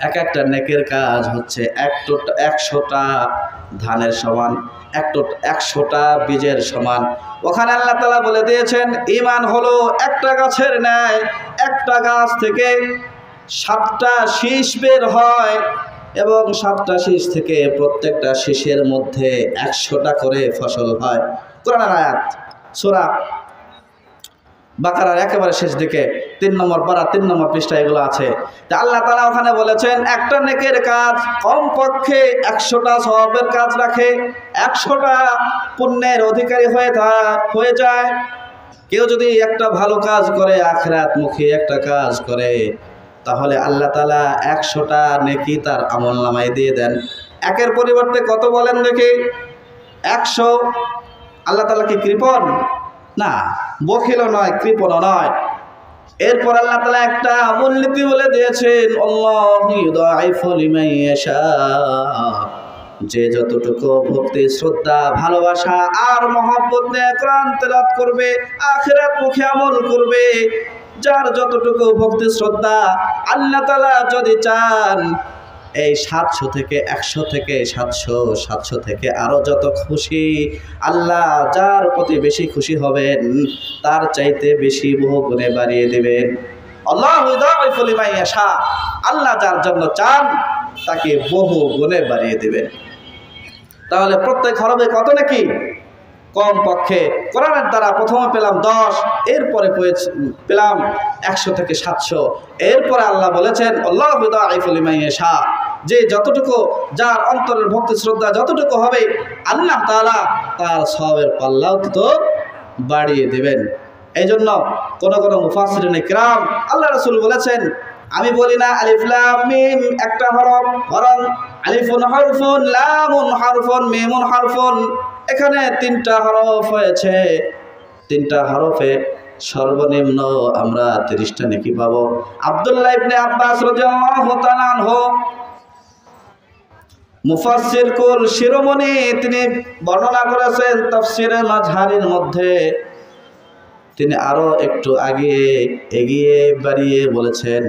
এক একটা নেকের কাজ হচ্ছে 100টা ধানের সমান, 100টা বীজের সমান। ওখানে আল্লাহ তাআলা বলে দিয়েছেন, ঈমান হলো একটা গাছের ন্যায়, একটা গাছ থেকে 7টা শীষ বের হয় এবং 7টা শীষ থেকে প্রত্যেকটা শীষের মধ্যে 100টা করে ফসল হয়। কোরআনের আয়াত, সূরা বাকারার একেবারে শেষ দিকে 3 নম্বর পারা 3 নম্বর পৃষ্ঠা এগুলো আছে। তা আল্লাহ তাআলা ওখানে বলেছেন, একটা নেকের কাজ কমপক্ষে 100টা সওয়াবের কাজ রাখে, 100টা পুণ্যের অধিকারী হয়ে যায়। কেউ যদি একটা ভালো কাজ করে, আখিরাতমুখী একটা কাজ করে, তাহলে আল্লাহ তাআলা 100টা নেকি তার আমলনামায় দিয়ে দেন। একের পরিবর্তে কত বলেন দেখি? 100। আল্লাহ তাআলা কি কৃপণ? না, বখিলও নয়, কৃপণও নয়। এরপর আল্লাহ তাআলা একটা মূলনীতি বলে দিয়েছেন, আল্লাহু ইউদাইফু লিমান ইয়াশা। যে যতটুকু ভক্তি, শ্রদ্ধা, ভালোবাসা আর মহব্বত নিয়ে কোরআন তেলাওয়াত করবে, আখিরাতমুখী আমল করবে, যার যতটুকু ভক্তি শ্রদ্ধা, আল্লাহ তাআলা যদি চান এই 700 থেকে 100 থেকে 700 থেকে আরো যত খুশি, আল্লাহ যার প্রতি বেশি খুশি হবেন তার চাইতে বেশি বহু গুণে বাড়িয়ে দেবেন। আল্লাহু ইউদাইফু লিমান ইয়াশা। আল্লাহ যার জন্য চান তাকে বহু গুণে বাড়িয়ে দেবেন। তাহলে প্রত্যেক হরফে কত নাকি? কমপক্ষে কোরআনের দ্বারা প্রথমে পেলাম 10, এরপরে পেলাম 100 থেকে 700। এরপরে আল্লাহ বলেছেন, আল্লাহু ইউদাইফু লিমান ইয়াশা। যে যতটুকু, যার অন্তরের ভক্তি শ্রদ্ধা যতটুকু হবে, আল্লাহ তাআলা তার সওয়াবের পাল্লাও তো বাড়িয়ে দেবেন। এই জন্য কোন মুফাসসিরিনে কিরাম, আল্লাহ রাসূল বলেছেন, আমি বলি না আলিফ লাম মিম একটা হরফ, বরং আলিফুন হরফুন, লামুন হরফুন, মিমুন হরফুন। এখানে 3টা হরফ হয়েছে। 3টা হরফে সর্বনিম্ন আমরা 30টা নেকি পাবো। আব্দুল্লাহ ইবনে আব্বাস রাদিয়াল্লাহু তাআলা আনহু, মুফাসসির কুল শিরোমণি, তিনি বর্ণনা করেছেন তাফসীরে মাজহারির মধ্যে। তিনি আরো একটু এগিয়ে বাড়িয়ে বলেছেন,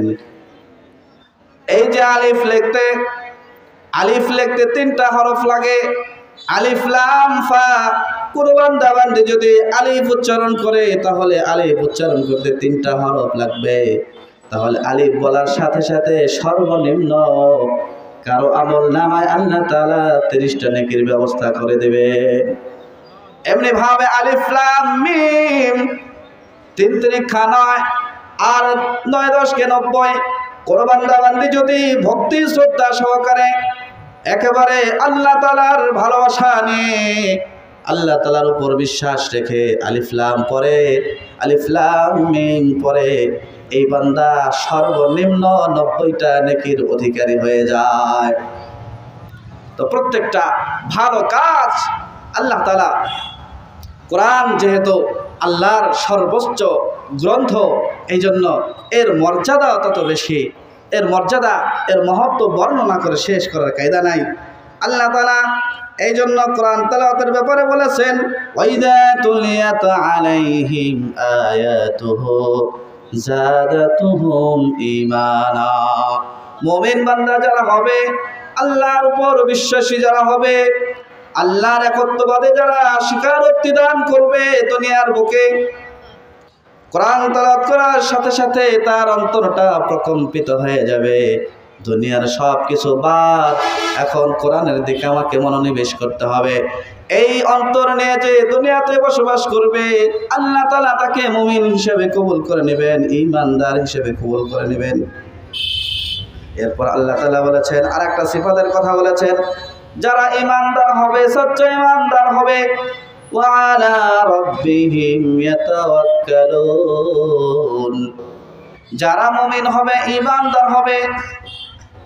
এই যে আলিফ লিখতে 3টা হরফ লাগে, আলিফ লাম ফা। কুরবান দাবান্দি যদি আলিফ উচ্চারণ করে, তাহলে আলিফ উচ্চারণ করতে 3টা হরফ লাগবে। তাহলে আলিফ বলার সাথে সাথে সর্বনিম্ন কারো আমল নামায় আল্লাহ তাআলা 30টা নেকির ব্যবস্থা করে দেবে। এমনি ভাবে আলিফ লাম মিম তিন তিরিক্ষা নয়, আর 9 10 কে 90। কোন বান্দা বান্দি যদি ভক্তি শ্রদ্ধা সহকারে একেবারে আল্লাহ তাআলার ভালোবাসা নিয়ে আল্লাহ তাআলার উপর বিশ্বাস রেখে আলিফ লাম পড়ে, আলিফ লাম মিম পড়ে, এই বান্দা সর্বনিম্ন 90টা নেকির অধিকারী হয়ে যায়। তো প্রত্যেকটা ভালো কাজ আল্লাহ তাআলা, কোরআন যেহেতু আল্লাহর সর্বোচ্চ গ্রন্থ, এই জন্য এর মর্যাদা তত বেশি। এর মর্যাদা, এর মহত্ব বর্ণনা করে শেষ করার কায়দা নাই। আল্লাহ তাআলা এই জন্য কোরআন তেলাওয়াতের ব্যাপারে বলেছেন, ওয়াইদা তুলিয়াত আলাইহিম আয়াতুহু জাদাতুহুম ঈমানা। মুমিন বান্দা যারা হবে, আল্লাহর উপর বিশ্বাসী যারা হবে, আল্লাহর একত্ববাদে যারা স্বীকারোক্তি দান করবে দুনিয়ার বুকে, কোরআন তেলাওয়াত করার সাথে সাথে তার অন্তরটা প্রকম্পিত হয়ে যাবে। দুনিয়ার সব কিছু বাদ, এখন কোরআনের দিকে আমাকে মনোনিবেশ করতে হবে। এই অন্তর নিয়ে যে দুনিয়াতে বসবাস করবে, আল্লাহ তাআলা তাকে মুমিন হিসেবে কবুল করে নেবেন, ঈমানদার হিসেবে কবুল করে নেবেন। এরপর আল্লাহ তাআলা বলেছেন, আর একটা সিফাতের কথা বলেছেন, যারা ঈমানদার হবে, সচ্চা ঈমানদার হবে, ওয়া আলা রাব্বিহিম ইয়াতাওয়াক্কালুন। যারা মুমিন হবে, ঈমানদার হবে,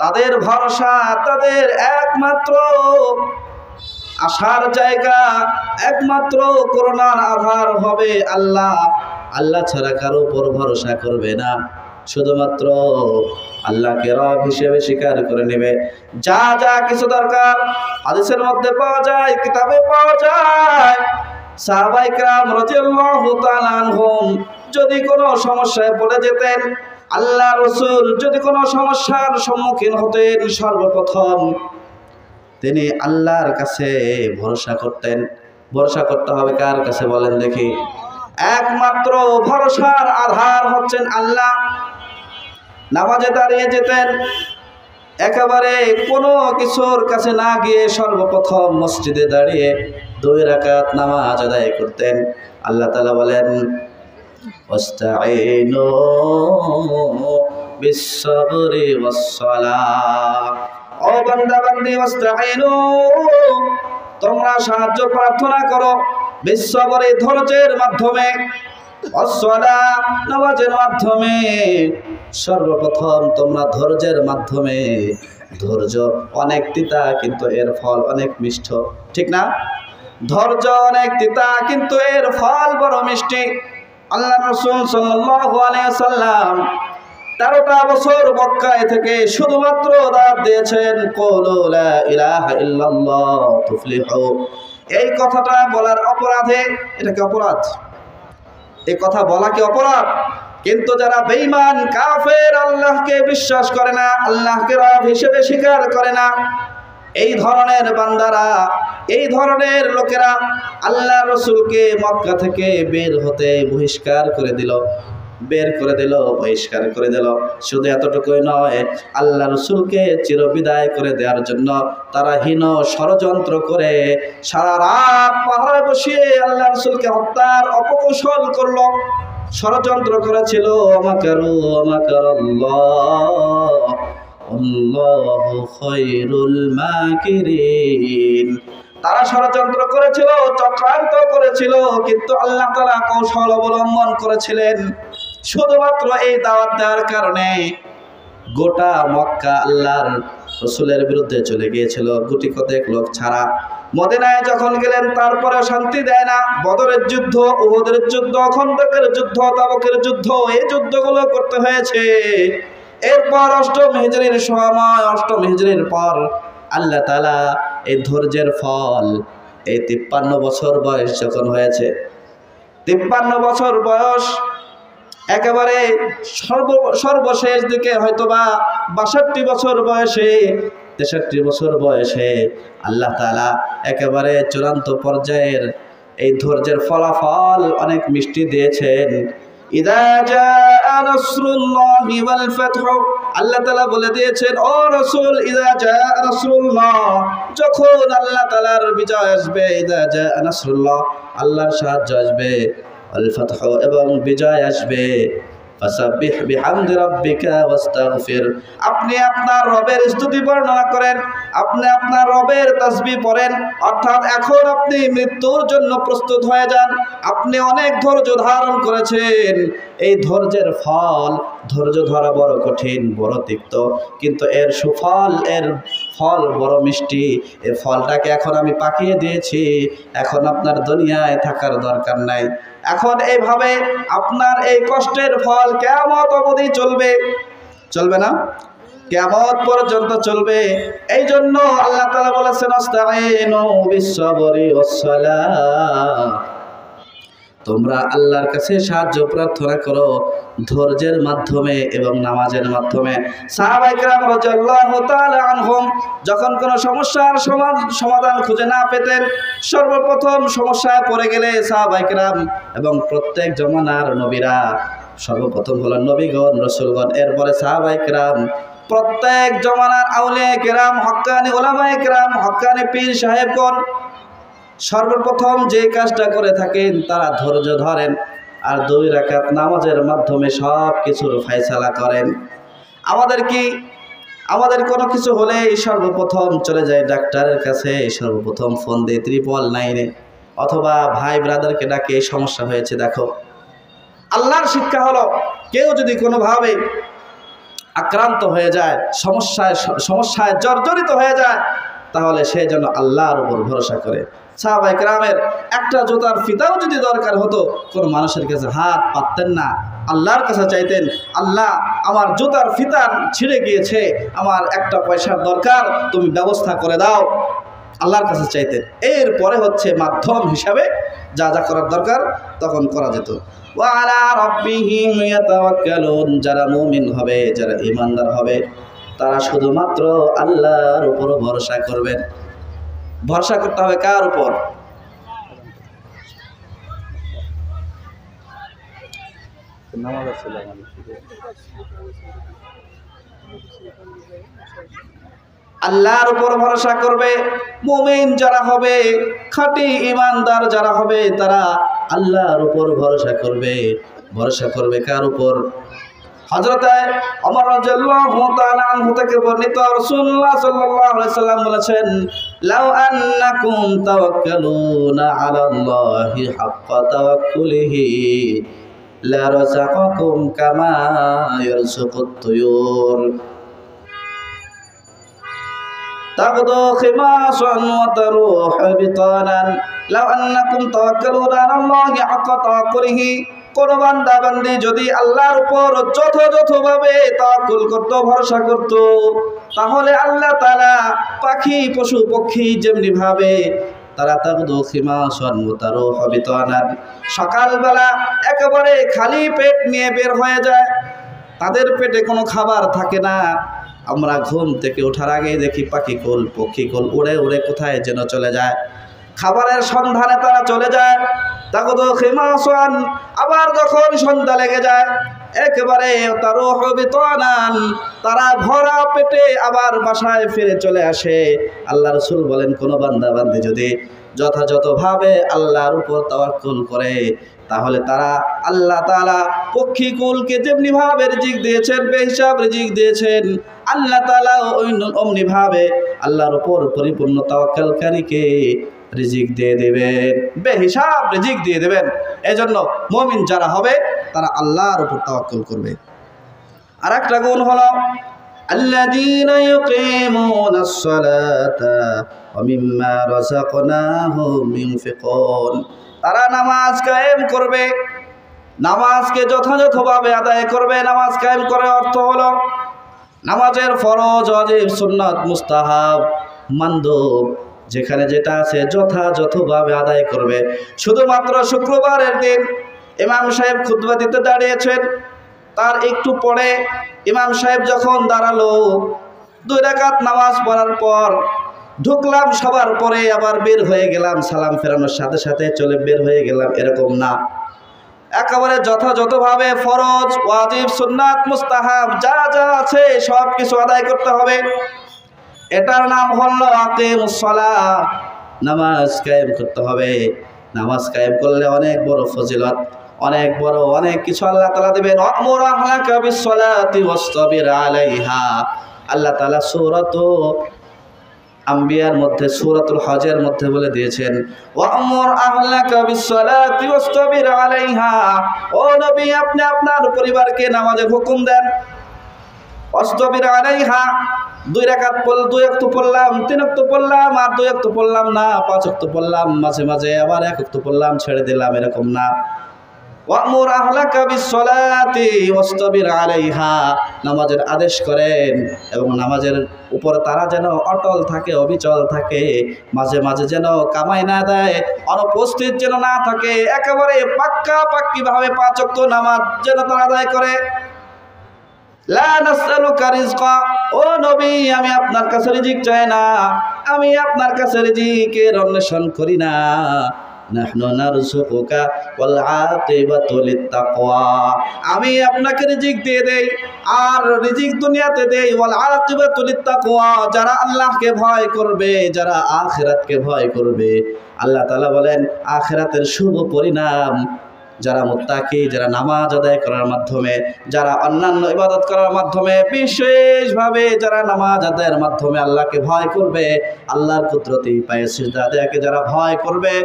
তাদের ভরসা, তাদের একমাত্র আশার জায়গা, একমাত্র করুণার আধার হবে আল্লাহ। আল্লাহ ছাড়া কারো উপর ভরসা করবে না, শুধুমাত্র আল্লাহকে রব হিসেবে স্বীকার করে নেবে। যা যা কিছু দরকার হাদিসের মধ্যে পাওয়া যায়, কিতাবে পাওয়া যায়। সাহাবায়ে কেরাম রাদিয়াল্লাহু তাআলা আনহুম যদি কোনো সমস্যায় পড়ে যেতেন, আল্লাহ রাসূল যদি কোনো সমস্যার সম্মুখীন হতেন, সর্বপ্রথম তিনি আল্লাহর কাছে ভরসা করতেন। ভরসা করতে হবে কার কাছে বলেন দেখি? একমাত্র ভরসার আধার হচ্ছেন আল্লাহ। নামাজে দাঁড়িয়ে যেতেন, একেবারে কোনো কিছুর কাছে না গিয়ে সর্বপ্রথম মসজিদে দাঁড়িয়ে 2 রাকাত নামাজ আদায় করতেন। আল্লাহ তাআলা বলেন, ওয়াস্তাঈনু বিস-সাবরি ওয়াস-সালাহ। ও বান্দা বান্দি, ওয়াস্তাঈনু, তোমরা সাহায্য প্রার্থনা করো, বিস-সাবরি, ধৈর্যের মাধ্যমে, ওয়াস-সালাহ, নামাজের মাধ্যমে। সর্বপ্রথম তোমরা ধৈর্যের মাধ্যমে, ধৈর্য অনেক তিতা কিন্তু এর ফল অনেক মিষ্ট, ঠিক না? ধৈর্য অনেক তিতা কিন্তু এর ফল বড় মিষ্টি। আল্লাহ রাসূল সাল্লাল্লাহু আলাইহি ওয়াসাল্লাম 13টা বছর মক্কায় থেকে শুধুমাত্র দাওয়াত দিয়েছেন, কুলু লা ইলাহা ইল্লাল্লাহ তুফলিহু। এই কথাটা বলার অপরাধে, এটা কি অপরাধ? এই কথা বলা কি অপরাধ? কিন্তু যারা বেঈমান, কাফের, আল্লাহকে বিশ্বাস করে না, আল্লাহকে রব হিসেবে স্বীকার করে না, এই ধরনের বান্দারা, এই ধরনের লোকেরা আল্লাহ রাসূলকে মক্কা থেকে বের হতে বহিষ্কার করে দিল, বহিষ্কার করে দিল। শুধু এতটুকুই নয়, আল্লাহ রাসূলকে চিরবিদায় করে দেওয়ার জন্য তারা হীন ষড়যন্ত্র করে সারা রাত পাহারায় বসিয়ে আল্লাহ রাসূলকে হত্যার অপকৌশল করল, ষড়যন্ত্র করেছিল। মাকারু মাকারাল্লাহ আল্লাহু খায়রুল মাকিরিন। তারা ষড়যন্ত্র করেছিল, চক্রান্ত করেছিল, কিন্তু আল্লাহ তাআলা কৌশল অবলম্বন করেছিলেন। শুধুমাত্র এই দাওয়াত দেওয়ার কারণে গোটা মক্কা আল্লাহর রাসূলের বিরুদ্ধে চলে গিয়েছিল, গুটি কতেক লোক ছাড়া। মদিনায় যখন গেলেন তারপরে শান্তি দেয় না। বদরের যুদ্ধ, উহুদের যুদ্ধ, খন্দকের যুদ্ধ, তাবুকের যুদ্ধ, এই যুদ্ধগুলো করতে হয়েছে। এরপর 8ম হিজরির সময়, 8ম হিজরির পর আল্লাহ তাআলা এই ধৈর্যের ফল, এই 53 বছর বয়স যখন হয়েছে, 53 বছর বয়স, একেবারে সর্বশেষ দিকে হয়তোবা 62 বছর বয়সে, 63 বছর বয়সে আল্লাহ তাআলা একেবারে চূড়ান্ত পর্যায়ের এই ধৈর্যের ফলাফল অনেক মিষ্টি দিয়েছেন। ইযা জাআ নাসরুল্লাহি ওয়াল ফাতহু, আল্লাহ তাআলা বলে দিয়েছেন, ও রাসূল, ইযা জাআ নাসরুল্লাহ, যখন আল্লাহ তাআলার বিজয় আসবে, ইযা জাআ নাসরুল্লাহ, আল্লাহর সাহায্য আসবে, ওয়াল ফাতহু এবং বিজয় আসবে। ফাসাব্বিহ বিহামদি রাব্বিকা ওয়াস্তাগফির। আপনি আপনার রবের স্তুতি বর্ণনা করেন, আপনি আপনার রবের তাসবিহ পড়েন, অর্থাৎ এখন আপনি মৃত্যুর জন্য প্রস্তুত হয়ে যান। আপনি অনেক ধৈর্য ধারণ করেছেন, এই ধৈর্যের ফল, ধৈর্য ধরা বড় কঠিন, বড় তিক্ত, কিন্তু এর সুফল, এর ফল বড় মিষ্টি। এই ফলটাকে এখন আমি পাকিয়ে দিয়েছি, এখন আপনার দুনিয়ায় থাকার দরকার নাই। এখন এইভাবে আপনার এই কষ্টের ফল কিয়ামত অবধি চলবে, চলবে না? কিয়ামত পর্যন্ত চলবে। এই জন্য আল্লাহ তাআলা বলেছেন আস্তাঈনু বিস-সাবরি ওয়াস-সালাহ, তোমরা আল্লাহর কাছে সাহায্য প্রার্থনা করো ধৈর্যের মাধ্যমে এবং নামাজের মাধ্যমে। সাহাবায়ে কেরাম রাদিয়াল্লাহু তাআলা আনহুম যখন কোনো সমস্যার সমাধান খুঁজে না পেতেন, সর্বপ্রথম সমস্যায় পড়ে গেলে সাহাবায়ে কেরাম এবং প্রত্যেক জমানার নবীরা, সর্বপ্রথম হলো নবীগণ, রাসূলগণ, এরপরে সাহাবায়ে কেরাম, প্রত্যেক জমানার আউলিয়ায়ে কেরাম, হক্কানি উলামায়ে কেরাম, হক্কানি পীর সাহেবগণ সর্বপ্রথম যে কাজটা করে থাকেন তারা ধৈর্য ধরেন আর 2 রাকাত নামাজের মাধ্যমে সব কিছুর ফয়সালা করেন। আমাদের কোনো কিছু হলে সর্বপ্রথম চলে যায় ডাক্তারের কাছে, সর্বপ্রথম ফোন দিয়ে 999 অথবা ভাই ব্রাদারকে ডাকে, এই সমস্যা হয়েছে দেখো। আল্লাহর শিক্ষা হলো কেউ যদি কোনোভাবে আক্রান্ত হয়ে যায়, সমস্যায় জর্জরিত হয়ে যায়, তাহলে সে যেন আল্লাহর উপর ভরসা করে। সাহাবায়ে কেরামের একটা জুতার ফিতাও যদি দরকার হতো, কোনো মানুষের কাছে হাত পাততেন না, আল্লাহর কাছে চাইতেন, আল্লাহ আমার জুতার ফিতা ছিঁড়ে গিয়েছে, আমার একটা পয়সার দরকার, তুমি ব্যবস্থা করে দাও, আল্লাহর কাছে চাইতেন। এরপরে হচ্ছে মাধ্যম হিসাবে যা যা করার দরকার তখন করা যেত। ওয়া আলা রাব্বিহিম ইয়াতাওয়াক্কালুন, যারা মুমিন হবে, যারা ঈমানদার হবে, তারা শুধুমাত্র আল্লাহর উপর ভরসা করবেন। ভরসা করতে হবে কার উপর? আল্লাহর উপর ভরসা করবে। মুমিন যারা হবে, খাঁটি ঈমানদার যারা হবে, তারা আল্লাহর উপর ভরসা করবে। ভরসা করবে কার উপর? হযরত ওমর রাদিয়াল্লাহু তাআলা আনহু থেকে বর্ণিত, রাসূলুল্লাহ সাল্লাল্লাহু আলাইহি ওয়াসাল্লাম বলেছেন, লাউ আন্নাকুম তাওয়াক্কালুনা আলাল্লাহি হাক্কা তাওয়াক্কুলিহি লা রাযাকাকুম কামা ইয়ারযুকুত তুয়ুর তাগদু খিমাসান ওয়া তারুহু বিতানান। লাউ আন্নাকুম তাওয়াক্কালুনা আলাল্লাহি হাক্কা তাওয়াক্কুলিহি, কোন বান্দা বান্দি যদি আল্লাহর উপর যথাযথভাবে তাওয়াক্কুল করত, ভরসা করত, তাহলে আল্লাহ তাআলা পাখি পশু পক্ষী যেমনি ভাবে তারা তাগদু খিমাসান ওয়া তারুহু বিতানান, সকালবেলা একেবারে খালি পেট নিয়ে বের হয়ে যায়, তাদের পেটে কোনো খাবার থাকে না। আমরা ঘুম থেকে ওঠার আগেই দেখি পাখিকুল পক্ষীকুল উড়ে উড়ে কোথায় যেন চলে যায়, খাবারের সন্ধানে তারা চলে যায়। তাগদু খিমাসান, আবার যখন সন্ধ্যা লেগে যায় একেবারে তারুহু বিতানান, তারা ভরা পেটে আবার বাসায় ফিরে চলে আসে। আল্লাহ রাসূল বলেন, কোন বান্দা বান্দি যদি যথাযথভাবে আল্লাহর উপর তাওয়াক্কুল করে, তাহলে তারা আল্লাহ তাআলা পক্ষীকুলকে যেমনি ভাবে রিজিক দিয়েছেন, বেহিসাব রিজিক দিয়েছেন, আল্লাহ তাআলা অমনি ভাবে আল্লাহর উপর পরিপূর্ণ তাওয়াক্কুলকারীকে রিজিক দিয়ে দেবেন, বেহিসাব রিজিক দিয়ে দেবেন। এজন্য মুমিন যারা হবে তারা আল্লাহর উপর তাওয়াক্কুল করবে। আর একটা গুণ হলো আল্লাযীনা ইউকিমুনাস সালাতা ওয়া মিম্মা রাযাকনাহুম ইউনফিকুন, তারা নামাজ কায়েম করবে, নামাজকে যথাযথভাবে আদায় করবে। নামাজ কায়েম করার অর্থ হলো নামাজের ফরজ, ওয়াজিব, সুন্নাত, মুস্তাহাব, মানদুব যেখানে যেটা আছে যথাযথভাবে আদায় করবে। শুধুমাত্র শুক্রবারের দিন ইমাম সাহেব খুতবা দিতে দাঁড়িয়েছেন, তার একটু পরে ইমাম সাহেব যখন দাঁড়ালো, 2 রাকাত নামাজ পড়ার পর ঢুকলাম, সবার পরে আবার বের হয়ে গেলাম, সালাম ফেরানোর সাথে সাথে চলে বের হয়ে গেলাম, এরকম না। একেবারে যথাযথভাবে ফরজ, ওয়াজিব, সুন্নাত, মুস্তাহাব যা যা আছে সব কিছু আদায় করতে হবে। এটার নাম হলো আকিমুস সালাহ, নামাজ কায়েম করতে হবে। নামাজ কায়েম করলে অনেক বড় ফজিলত, অনেক বড় অনেক কিছু আল্লাহ তাআলা দিবেন। ওয়া'মুর আহলাকা বিস-সালাতি ওয়াসতাবির আলাইহা। আল্লাহ তাআলা সূরাতুল আম্বিয়ার মধ্যে সূরাতুল হজের মধ্যে বলে দিয়েছেন, ওয়া'মুর আহলাকা বিস-সালাতি ওয়াসতাবির আলাইহা। ও নবী, আপনি আপনার পরিবারকে নামাজের হুকুম দেন। ওয়াসতাবির আলাইহা, 2 রাকাত 2 ওয়াক্ত পড়লাম, 3 ওয়াক্ত পড়লাম, আর 2 ওয়াক্ত পড়লাম না, 5 ওয়াক্ত পড়লাম, মাঝে মাঝে আবার 1 ওয়াক্ত পড়লাম, ছেড়ে দিলাম, এরকম না। ওয়া'মুর আহলাকা বিস-সালাতি ওয়াসতাবির আলাইহা, নামাজের আদেশ করেন এবং নামাজের উপর তারা যেন অটল থাকে, অবিচল থাকে, মাঝে মাঝে যেন কামাই না দেয়, অনুপস্থিত যেন না থাকে, একেবারে পাক্কাভাবে 5 ওয়াক্ত নামাজ যেন তারা আদায় করে। লা নাসআলুকা রিজকা, ও নবী, আমি আপনার কাছে রিজিক চাই না, আমি আপনার কাছে রিজিকের অন্বেষণ করি না। নাহনু নারযুকুকা ওয়াল আকিবাতু লিত্তাকওয়া, আমি আপনাকে রিজিক দিয়ে দেই, আর রিজিক দুনিয়াতে দেই। ওয়াল আকিবাতু লিত্তাকওয়া, যারা আল্লাহকে ভয় করবে, যারা আখিরাতকে ভয় করবে। আল্লাহ তাআলা বলেন আখিরাতের শুভ পরিণাম যারা মুত্তাকি, যারা নামাজ আদায় করার মাধ্যমে, যারা অন্যান্য ইবাদত করার মাধ্যমে, বিশেষভাবে যারা নামাজ আদায়ের মাধ্যমে আল্লাহকে ভয় করবে, আল্লাহর কুদরতি পায়ে সিজদা দেয়াকে যারা ভয় করবে,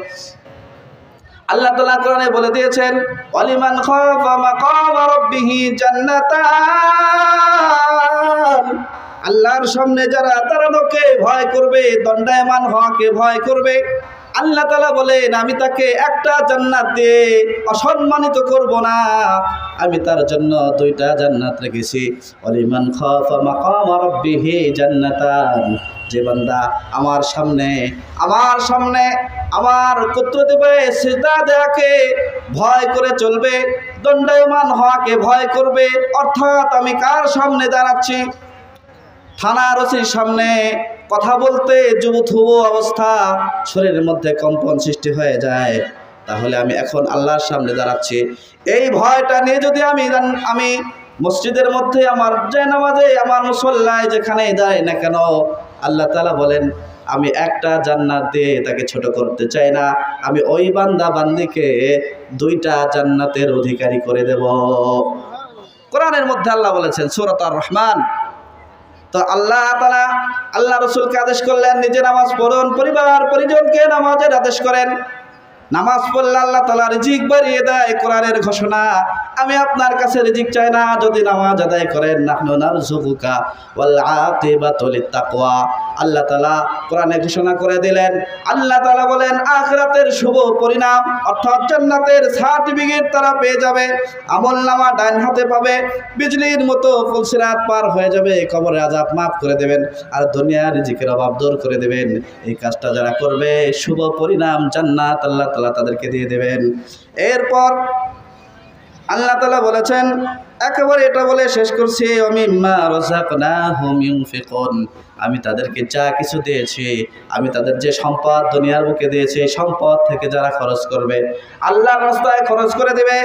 আল্লাহ তাআলা কোরআনে বলে দিয়েছেন, ওয়ালিমান খাফা মাকাম রাব্বিহি জান্নাতান। আল্লাহর সামনে যারা দাঁড়ানোকে ভয় করবে, দণ্ডায়মান হওয়াকে ভয় করবে, আল্লাহ তাআলা বলেন আমি তাকে একটা জান্নাত দিয়ে অসম্মানিত করব না, আমি তার জন্য 2টা জান্নাত রেখেছি। ওয়ালিমান খাফা মাকাম রাব্বিহি জান্নাতান, যে বান্দা আমার সামনে আমার কুদরতি পায়ে সিজদা দেয়াকে ভয় করে চলবে, দণ্ডায়মান হওয়াকে ভয় করবে, অর্থাৎ আমি কার সামনে দাঁড়াচ্ছি? থানার ওসির সামনে কথা বলতে যুবথুবু অবস্থা, শরীরের মধ্যে কম্পন সৃষ্টি হয়ে যায়, তাহলে আমি এখন আল্লাহর সামনে দাঁড়াচ্ছি। এই ভয়টা নিয়ে যদি আমি মসজিদের মধ্যে আমার জায়নামাজে, আমার মুসল্লায় যেখানেই দাঁড়াই না কেন, আল্লাহ তাআলা বলেন আমি একটা জান্নাত দিয়ে তাকে ছোট করতে চাই না, আমি ওই বান্দা বান্দিকে 2টা জান্নাতের অধিকারী করে দেব। কোরআনের মধ্যে আল্লাহ বলেছেন সূরাত আর-রহমান। তো আল্লাহ তাআলা আল্লাহ রাসূলকে আদেশ করলেন নিজে নামাজ পড়ুন, পরিবার পরিজনকে নামাজের আদেশ করেন। নামাজ পড়লে আল্লাহ তাআলা রিজিক বাড়িয়ে দেয়, কোরআনের ঘোষণা। আমি আপনার কাছে রিজিক চাই না, যদি নামাজ আদায় করেন। নাহনু নারযুকুকা ওয়াল আকিবাতু লিত্তাকওয়া, আল্লাহ তাআলা কোরআনে ঘোষণা করে দিলেন। আল্লাহ তাআলা বলেন আখিরাতের শুভ পরিণাম অর্থাৎ জান্নাতের সার্টিফিকেট তারা পেয়ে যাবে, আমলনামা ডান হাতে পাবে, বিজলির মতো ফুলসিরাত পার হয়ে যাবে, কবরের আযাব মাফ করে দেবেন, আর দুনিয়ার রিজিকের অভাব দূর করে দেবেন। এই কাজটা যারা করবে শুভ পরিণাম জান্নাত আল্লাহ তাআলা তাদেরকে দিয়ে দেবেন। এরপর আল্লাহ তাআলা বলেছেন, একেবারে এটা বলে শেষ করছি, ওমিম্মা রাযাকনাহুম ইউনফিকুন, আমি তাদেরকে যা কিছু দিয়েছি, আমি তাদের যে সম্পদ দুনিয়ার বুকে দিয়েছি, সম্পদ থেকে যারা খরচ করবে, আল্লাহর রাস্তায় খরচ করে দেবে।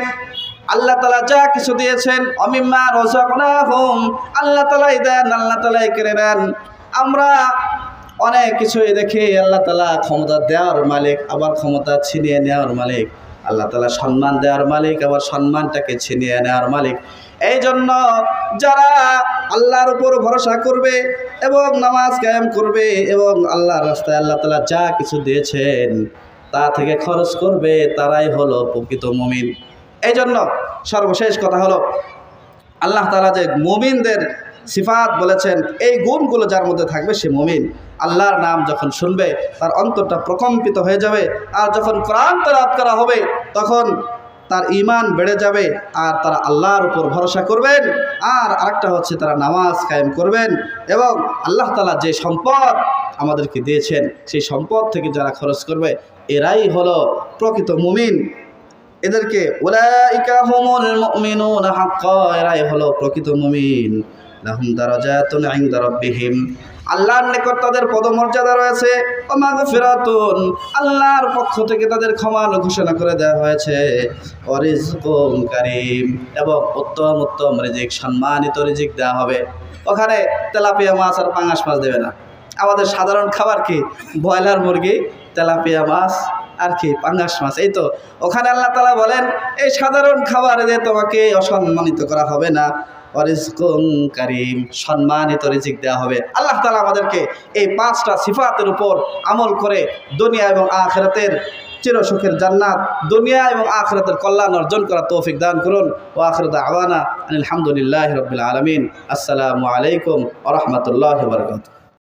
আল্লাহ তাআলা যা কিছু দিয়েছেন, ওমিম্মা রাযাকনাহুম, আল্লাহ তাআলাই দেন, আল্লাহ তাআলাই কেড়ে নেন। আমরা অনেক কিছুই দেখি আল্লাহ তাআলা ক্ষমতা দেওয়ার মালিক, আবার ক্ষমতা ছিনিয়ে নেওয়ার মালিক। আল্লাহ তাআলা সম্মান দেওয়ার মালিক, আবার সম্মানটাকে ছিনিয়ে নেওয়ার মালিক। এই জন্য যারা আল্লাহর উপর ভরসা করবে এবং নামাজ কায়েম করবে এবং আল্লাহর রাস্তায় আল্লাহ তাআলা যা কিছু দিয়েছেন তা থেকে খরচ করবে, তারাই হলো প্রকৃত মুমিন। এই জন্য সর্বশেষ কথা হলো, আল্লাহ তাআলা যে মুমিনদের সিফাত বলেছেন, এই গুণগুলো যার মধ্যে থাকবে সে মুমিন। আল্লাহর নাম যখন শুনবে তার অন্তরটা প্রকম্পিত হয়ে যাবে, আর যখন কোরআন তেলাওয়াত করা হবে তখন তার ঈমান বেড়ে যাবে, আর তারা আল্লাহর উপর ভরসা করবেন। আর আরেকটা হচ্ছে তারা নামাজ কায়েম করবেন, এবং আল্লাহ তাআলা যে সম্পদ আমাদেরকে দিয়েছেন সেই সম্পদ থেকে যারা খরচ করবে এরাই হলো প্রকৃত মুমিন। এদেরকে উলাইকা হুমুল মুমিনুনা হাক্কা, এরাই হলো প্রকৃত মুমিন। লাহুম দারাজাতুন ইনদা রাব্বিহিম, আল্লাহর নিকট তাদের পদমর্যাদা রয়েছে। ওয়া মাগফিরাতুন, আল্লাহর পক্ষ থেকে তাদের ক্ষমার ঘোষণা করে দেওয়া হয়েছে। ওয়া রিজকুন কারীম, এবং উত্তম উত্তম রিজিক, সম্মানিত রিজিক দেওয়া হবে। ওখানে তেলাপিয়া মাছ আর পাঙাশ মাছ দেবে না। আমাদের সাধারণ খাবার কি? ব্রয়লার মুরগি, তেলাপিয়া মাছ, আর কি পাঙ্গাস মাছ। এই তো ওখানে আল্লাহ তাআলা বলেন এই সাধারণ খাবার দিয়ে তোমাকে অসম্মানিত করা হবে না, রিজকুন কারীম, সম্মানিত রিজিক দেওয়া হবে। আল্লাহ তাআলা আমাদেরকে এই 5টা সিফাতের উপর আমল করে দুনিয়া এবং আখিরাতের চিরসুখের জান্নাত, দুনিয়া এবং আখিরাতের কল্যাণ অর্জন করার তৌফিক দান করুন। ওয়া আখিরু দাওয়ানা আলহামদুলিল্লাহি রাব্বিল আলামিন। আসসালামু আলাইকুম ওয়া রাহমাতুল্লাহি ওয়া বারাকাতুহু।